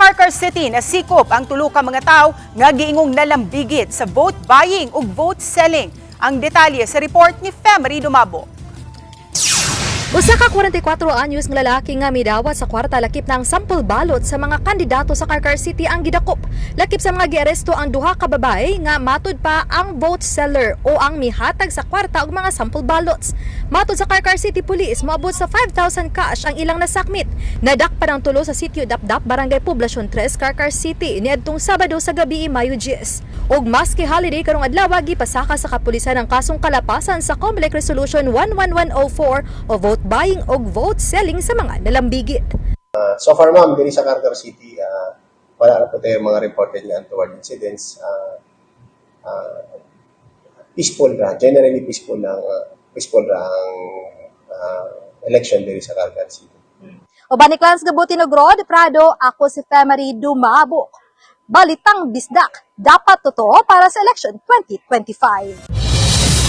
Carcar City nasikop ang tulo ka mga tao nga giingong nalambigit sa vote buying ug vote selling. Ang detalye sa report ni Femery Dumabo. Usa ka 44 anyos nga lalaki nga midawat sa kwarta lakip ng sample balot sa mga kandidato sa Carcar City ang gidakop. Lakip sa mga giaresto ang duha ka babae nga matud pa ang vote seller o ang mihatag sa kwarta og mga sample ballots. Matud sa Carcar City Police, moabot sa 5,000 cash ang ilang nasakmit. Nadakpan ang tulo sa sitio Dapdap, Barangay Poblacion 3, Carcar City niadtong Sabado sa gabi, Mayo 10. Og maski holiday karong adlaw gipasaka sa kapulisan ang kasong kalapasan sa Comelec Resolution 11104 o vote buying o vote selling sa mga nalambigit. So far ma'am, diri sa Carcar City, wala na po tayo mga reported nga untoward incidents. Peaceful ra, generally peaceful lang, ang election diri sa Carcar City. O Baniclans Gabuti Nogrod, Prado, ako si Femery Dumabo. Balitang Bisdak, dapat totoo para sa election 2025.